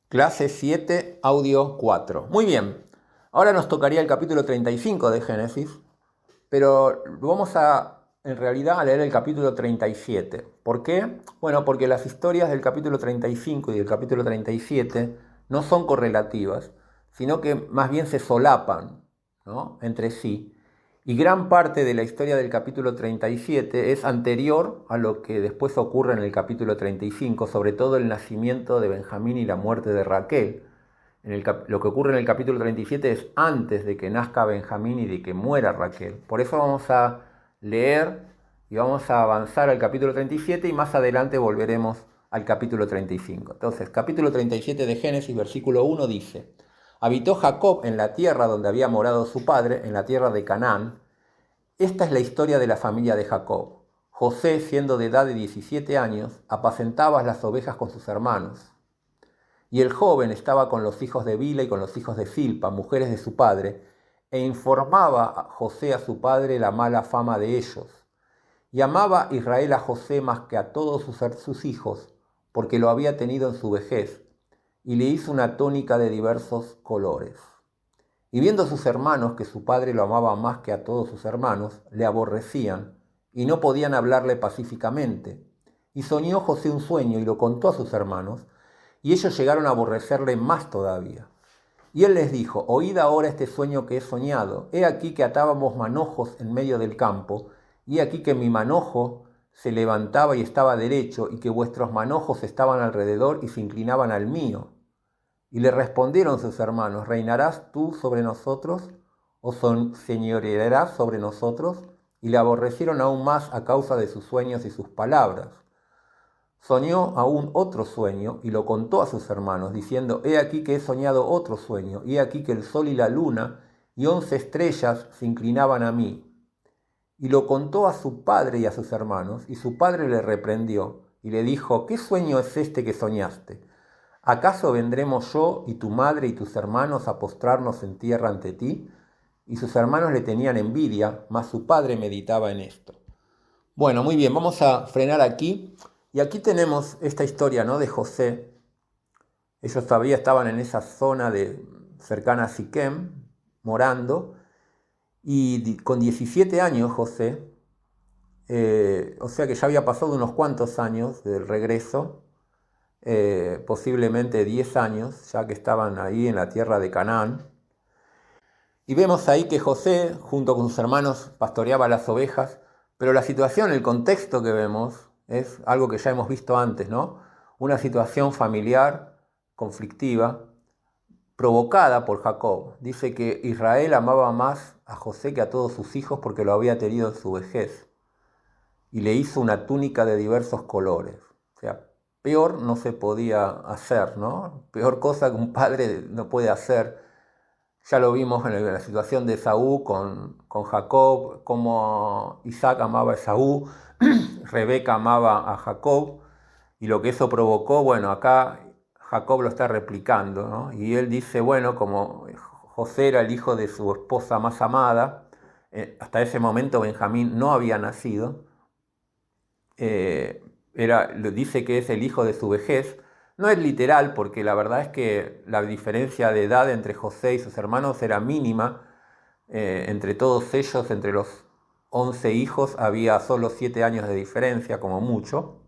Clase 7, audio 4. Muy bien, ahora nos tocaría el capítulo 35 de Génesis, pero vamos en realidad a leer el capítulo 37. ¿Por qué? Bueno, porque las historias del capítulo 35 y del capítulo 37 no son correlativas, sino que más bien se solapan, ¿no?, entre sí. Y gran parte de la historia del capítulo 37 es anterior a lo que después ocurre en el capítulo 35, sobre todo el nacimiento de Benjamín y la muerte de Raquel. Lo que ocurre en el capítulo 37 es antes de que nazca Benjamín y de que muera Raquel. Por eso vamos a leer y vamos a avanzar al capítulo 37 y más adelante volveremos al capítulo 35. Entonces, capítulo 37 de Génesis, versículo 1 dice: Habitó Jacob en la tierra donde había morado su padre, en la tierra de Canaán. Esta es la historia de la familia de Jacob. José, siendo de edad de 17 años, apacentaba las ovejas con sus hermanos. Y el joven estaba con los hijos de Bila y con los hijos de Silpa, mujeres de su padre, e informaba a José a su padre la mala fama de ellos. Y amaba Israel a José más que a todos sus hijos, porque lo había tenido en su vejez, y le hizo una túnica de diversos colores. Y viendo sus hermanos que su padre lo amaba más que a todos sus hermanos, le aborrecían, y no podían hablarle pacíficamente. Y soñó José un sueño y lo contó a sus hermanos, y ellos llegaron a aborrecerle más todavía. Y él les dijo: Oíd ahora este sueño que he soñado. He aquí que atábamos manojos en medio del campo, y he aquí que mi manojo se levantaba y estaba derecho, y que vuestros manojos estaban alrededor y se inclinaban al mío. Y le respondieron sus hermanos: ¿Reinarás tú sobre nosotros, o señorearás sobre nosotros? Y le aborrecieron aún más a causa de sus sueños y sus palabras. Soñó aún otro sueño y lo contó a sus hermanos, diciendo: He aquí que he soñado otro sueño, y he aquí que el sol y la luna y 11 estrellas se inclinaban a mí. Y lo contó a su padre y a sus hermanos, y su padre le reprendió y le dijo: ¿Qué sueño es este que soñaste? ¿Acaso vendremos yo y tu madre y tus hermanos a postrarnos en tierra ante ti? Y sus hermanos le tenían envidia, mas su padre meditaba en esto. Bueno, muy bien, vamos a frenar aquí. Y aquí tenemos esta historia, ¿no?, de José. Ellos todavía estaban en esa zona cercana a Siquem, morando. Y con 17 años José, o sea que ya había pasado unos cuantos años del regreso, posiblemente 10 años, ya que estaban ahí en la tierra de Canaán. Y vemos ahí que José, junto con sus hermanos, pastoreaba las ovejas, pero la situación, el contexto que vemos, es algo que ya hemos visto antes, ¿no? Una situación familiar, conflictiva, provocada por Jacob. Dice que Israel amaba más a José que a todos sus hijos porque lo había tenido en su vejez. Y le hizo una túnica de diversos colores. O sea, peor no se podía hacer, ¿no? Peor cosa que un padre no puede hacer. Ya lo vimos en la situación de Esaú con Jacob, cómo Isaac amaba a Esaú, Rebeca amaba a Jacob, y lo que eso provocó, bueno, acá Jacob lo está replicando, ¿no? Y él dice, bueno, como José era el hijo de su esposa más amada, hasta ese momento Benjamín no había nacido, dice que es el hijo de su vejez. No es literal, porque la verdad es que la diferencia de edad entre José y sus hermanos era mínima. Entre todos ellos, entre los 11 hijos, había solo 7 años de diferencia, como mucho.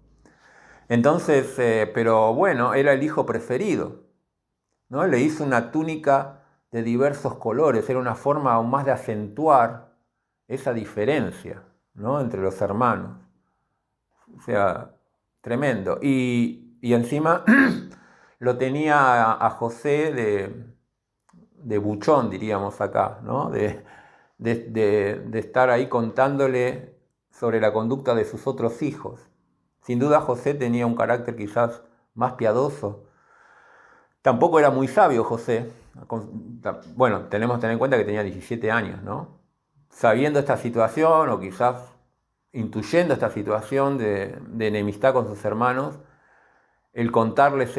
Entonces, pero bueno, era el hijo preferido, ¿no? Le hizo una túnica de diversos colores, era una forma aún más de acentuar esa diferencia, ¿no?, entre los hermanos. O sea, tremendo. Y encima lo tenía a José de buchón, diríamos acá, ¿no? De estar ahí contándole sobre la conducta de sus otros hijos. Sin duda José tenía un carácter quizás más piadoso. Tampoco era muy sabio José. Bueno, tenemos que tener en cuenta que tenía 17 años, ¿no? Sabiendo esta situación, o quizás intuyendo esta situación de enemistad con sus hermanos, el contarles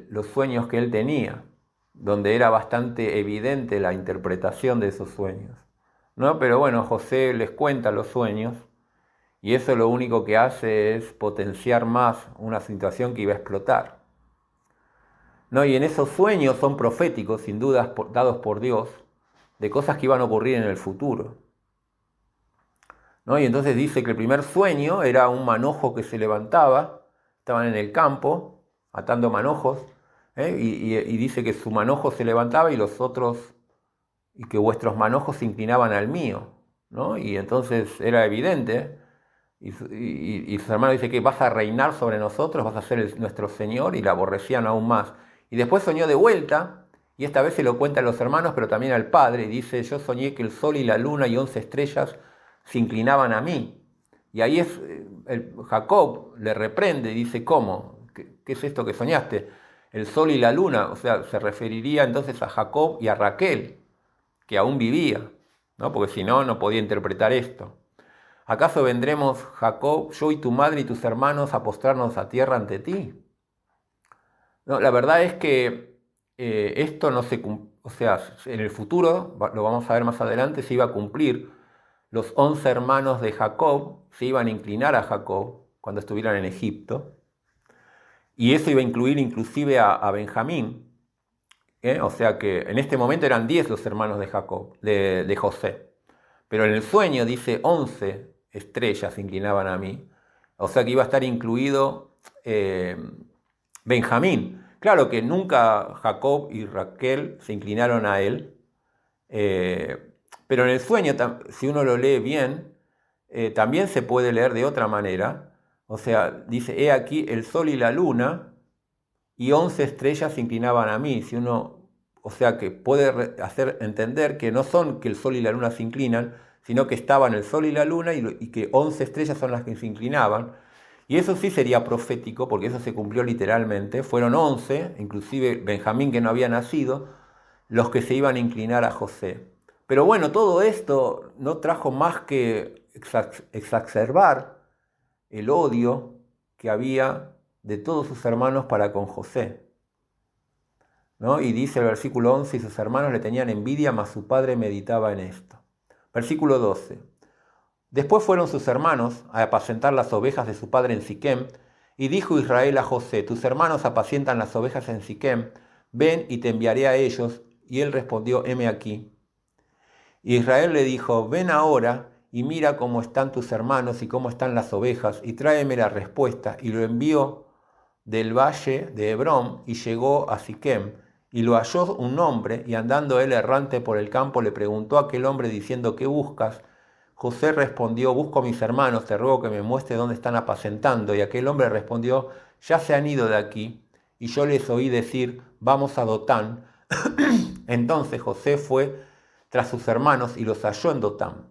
los sueños que él tenía, donde era bastante evidente la interpretación de esos sueños, ¿no? Pero bueno, José les cuenta los sueños, y eso lo único que hace es potenciar más una situación que iba a explotar. ¿no? Y en esos sueños son proféticos, sin duda dados por Dios, de cosas que iban a ocurrir en el futuro, ¿no? Y entonces dice que el primer sueño era un manojo que se levantaba, estaban en el campo atando manojos, y dice que su manojo se levantaba y los otros, y que vuestros manojos se inclinaban al mío, ¿no? Y entonces era evidente, y su hermano dice que vas a reinar sobre nosotros, vas a ser nuestro Señor, y la aborrecían aún más. Y después soñó de vuelta, y esta vez se lo cuenta a los hermanos, pero también al padre, y dice, yo soñé que el sol y la luna y 11 estrellas se inclinaban a mí. Y ahí Jacob le reprende y dice, ¿cómo? ¿Qué es esto que soñaste? El sol y la luna, o sea, se referiría entonces a Jacob y a Raquel, que aún vivía, ¿no? Porque si no, no podía interpretar esto. ¿Acaso vendremos, Jacob, yo y tu madre y tus hermanos, a postrarnos a tierra ante ti? No, la verdad es que esto no se cumple, o sea, en el futuro, lo vamos a ver más adelante, se iba a cumplir. Los 11 hermanos de Jacob se iban a inclinar a Jacob cuando estuvieran en Egipto, y eso iba a incluir inclusive a Benjamín, o sea que en este momento eran 10 los hermanos de Jacob, de José, pero en el sueño dice 11 estrellas se inclinaban a mí, o sea que iba a estar incluido Benjamín. Claro que nunca Jacob y Raquel se inclinaron a él, pero en el sueño, si uno lo lee bien, también se puede leer de otra manera. O sea, dice, he aquí el sol y la luna y 11 estrellas se inclinaban a mí. Si uno, o sea, que puede hacer entender que no son que el sol y la luna se inclinan, sino que estaban el sol y la luna y que 11 estrellas son las que se inclinaban. Y eso sí sería profético, porque eso se cumplió literalmente. Fueron 11, inclusive Benjamín que no había nacido, los que se iban a inclinar a José. Pero bueno, todo esto no trajo más que exacerbar el odio que había de todos sus hermanos para con José, ¿no? Y dice el versículo 11, y sus hermanos le tenían envidia, mas su padre meditaba en esto. Versículo 12. Después fueron sus hermanos a apacentar las ovejas de su padre en Siquem, y dijo Israel a José, tus hermanos apacientan las ovejas en Siquem, ven y te enviaré a ellos. Y él respondió, heme aquí. Y Israel le dijo, ven ahora y mira cómo están tus hermanos y cómo están las ovejas, y tráeme la respuesta. Y lo envió del valle de Hebrón, y llegó a Siquem, y lo halló un hombre, y andando él errante por el campo, le preguntó a aquel hombre diciendo, ¿qué buscas? José respondió, busco a mis hermanos, te ruego que me muestre dónde están apacentando. Y aquel hombre respondió, ya se han ido de aquí. Y yo les oí decir, vamos a Dotán. Entonces José fue tras sus hermanos y los halló en Dotán.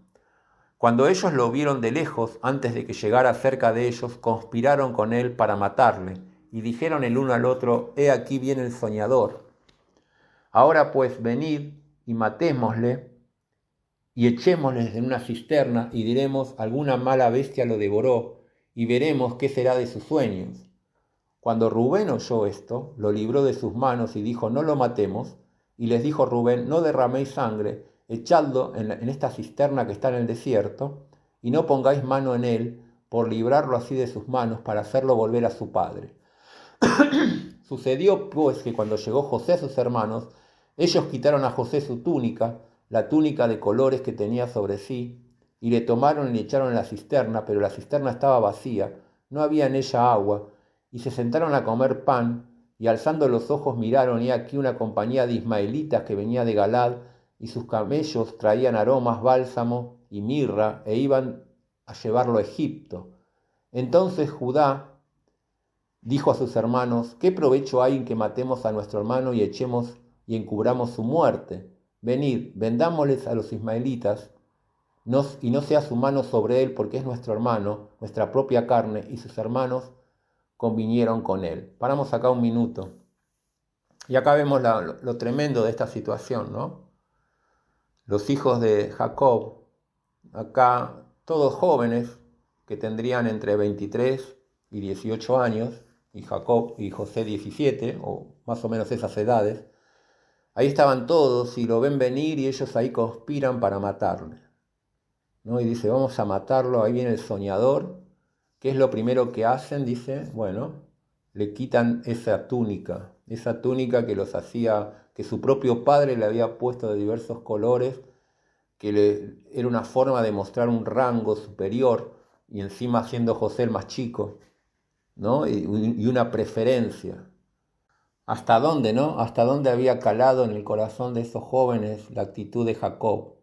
Cuando ellos lo vieron de lejos, antes de que llegara cerca de ellos, conspiraron con él para matarle. Y dijeron el uno al otro, he aquí viene el soñador. Ahora pues venid y matémosle y echémosle en una cisterna y diremos, alguna mala bestia lo devoró y veremos qué será de sus sueños. Cuando Rubén oyó esto, lo libró de sus manos y dijo, no lo matemos. Y les dijo Rubén, no derraméis sangre, echadlo en esta cisterna que está en el desierto, y no pongáis mano en él, por librarlo así de sus manos, para hacerlo volver a su padre. Sucedió pues que cuando llegó José a sus hermanos, ellos quitaron a José su túnica, la túnica de colores que tenía sobre sí, y le tomaron y le echaron en la cisterna, pero la cisterna estaba vacía, no había en ella agua, y se sentaron a comer pan, y alzando los ojos miraron, y aquí una compañía de ismaelitas que venía de Galad, y sus camellos traían aromas, bálsamo y mirra, e iban a llevarlo a Egipto. Entonces Judá dijo a sus hermanos, ¿qué provecho hay en que matemos a nuestro hermano y echemos y encubramos su muerte? Venid, vendámosles a los ismaelitas, y no sea su mano sobre él, porque es nuestro hermano, nuestra propia carne, y sus hermanos convinieron con él. Paramos acá un minuto. Y acá vemos lo tremendo de esta situación, ¿no? Los hijos de Jacob, acá todos jóvenes que tendrían entre 23 y 18 años, y Jacob y José 17, o más o menos esas edades, ahí estaban todos y lo ven venir y ellos ahí conspiran para matarle, ¿no? Y dice, vamos a matarlo, ahí viene el soñador. ¿Qué es lo primero que hacen? Dice, bueno, le quitan esa túnica, esa túnica que los hacía, que su propio padre le había puesto de diversos colores, era una forma de mostrar un rango superior, y encima siendo José el más chico, ¿no? Y una preferencia. ¿Hasta dónde, no? ¿Hasta dónde había calado en el corazón de esos jóvenes la actitud de Jacob,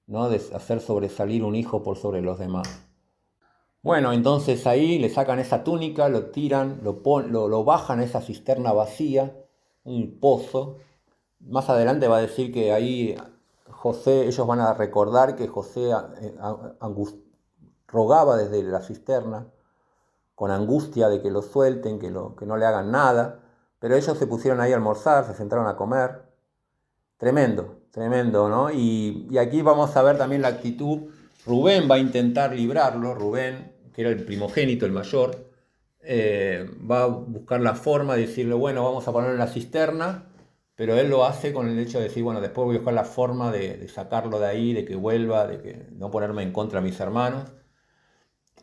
¿no? De hacer sobresalir un hijo por sobre los demás? Bueno, entonces ahí le sacan esa túnica, lo tiran, lo bajan a esa cisterna vacía, un pozo. Más adelante va a decir que ahí ellos van a recordar que José rogaba desde la cisterna, con angustia de que lo suelten, que no le hagan nada, pero ellos se pusieron ahí a almorzar, se sentaron a comer. Tremendo, tremendo, ¿no? Y aquí vamos a ver también la actitud. Rubén va a intentar librarlo, Rubén, que era el primogénito, el mayor, va a buscar la forma de decirle, bueno, vamos a ponerlo en la cisterna, pero él lo hace con el hecho de decir, bueno, después voy a buscar la forma de sacarlo de ahí, de que vuelva, de que no ponerme en contra de mis hermanos.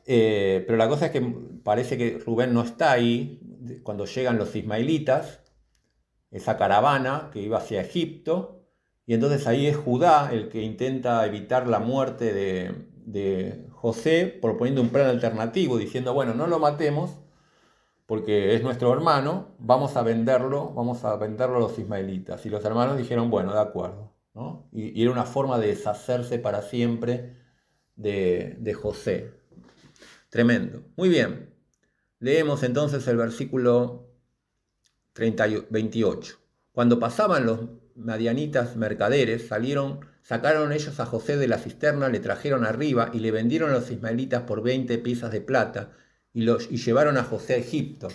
Pero la cosa es que parece que Rubén no está ahí cuando llegan los ismaelitas, esa caravana que iba hacia Egipto, y entonces ahí es Judá el que intenta evitar la muerte de José, proponiendo un plan alternativo, diciendo, bueno, no lo matemos porque es nuestro hermano, vamos a venderlo a los ismaelitas. Y los hermanos dijeron, bueno, de acuerdo, ¿no? Y era una forma de deshacerse para siempre de José. Tremendo. Muy bien. Leemos entonces el versículo 28. Cuando pasaban los madianitas mercaderes, sacaron ellos a José de la cisterna, le trajeron arriba y le vendieron a los ismaelitas por 20 piezas de plata y llevaron a José a Egipto.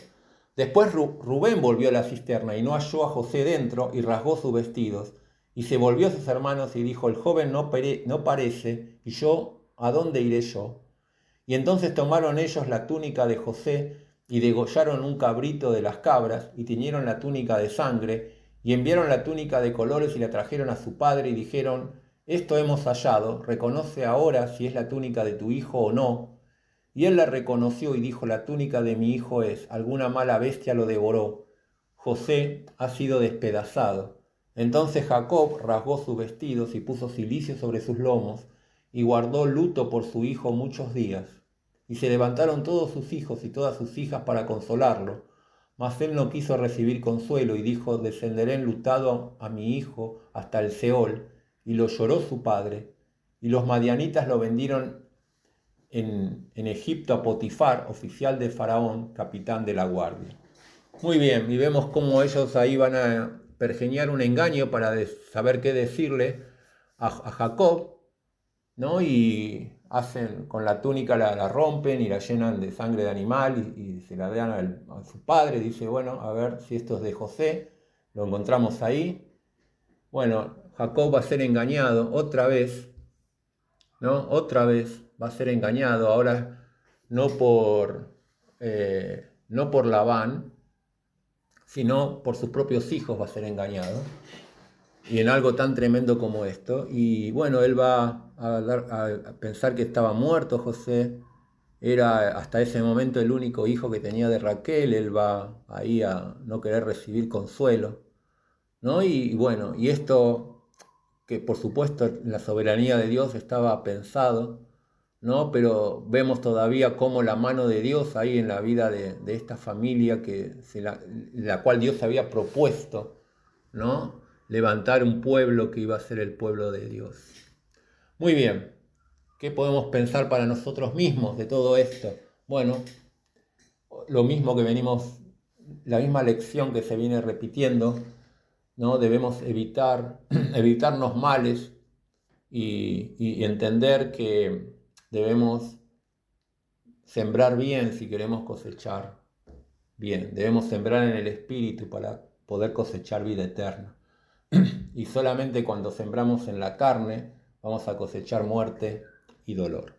Después Rubén volvió a la cisterna y no halló a José dentro y rasgó sus vestidos. Y se volvió a sus hermanos y dijo, el joven no parece, y yo, ¿a dónde iré yo? Y entonces tomaron ellos la túnica de José y degollaron un cabrito de las cabras y tiñeron la túnica de sangre y enviaron la túnica de colores y la trajeron a su padre y dijeron, esto hemos hallado, reconoce ahora si es la túnica de tu hijo o no. Y él la reconoció y dijo, la túnica de mi hijo es, alguna mala bestia lo devoró. José ha sido despedazado. Entonces Jacob rasgó sus vestidos y puso cilicio sobre sus lomos y guardó luto por su hijo muchos días. Y se levantaron todos sus hijos y todas sus hijas para consolarlo. Mas él no quiso recibir consuelo y dijo, descenderé enlutado a mi hijo hasta el Seol. Y lo lloró su padre. Y los madianitas lo vendieron en Egipto a Potifar, oficial de Faraón, capitán de la guardia. Muy bien, y vemos cómo ellos ahí van a pergeñar un engaño para saber qué decirle a Jacob, ¿no? Y hacen con la túnica, la rompen y la llenan de sangre de animal y se la dan a su padre. Dice, bueno, a ver si esto es de José, lo encontramos ahí. Bueno, Jacob va a ser engañado otra vez, ¿no? Otra vez va a ser engañado, ahora no por Labán, sino por sus propios hijos va a ser engañado. Y en algo tan tremendo como esto. Y bueno, él va a pensar que estaba muerto José. Era hasta ese momento el único hijo que tenía de Raquel. Él va ahí a no querer recibir consuelo, ¿no? Y bueno, y esto que por supuesto en la soberanía de Dios estaba pensado, ¿no? Pero vemos todavía cómo la mano de Dios ahí en la vida de esta familia la cual Dios había propuesto, ¿no? Levantar un pueblo que iba a ser el pueblo de Dios. Muy bien, ¿qué podemos pensar para nosotros mismos de todo esto? Bueno, lo mismo que la misma lección que se viene repitiendo, ¿no? Debemos evitarnos males y entender que debemos sembrar bien si queremos cosechar bien. Debemos sembrar en el Espíritu para poder cosechar vida eterna. Y solamente cuando sembramos en la carne vamos a cosechar muerte y dolor.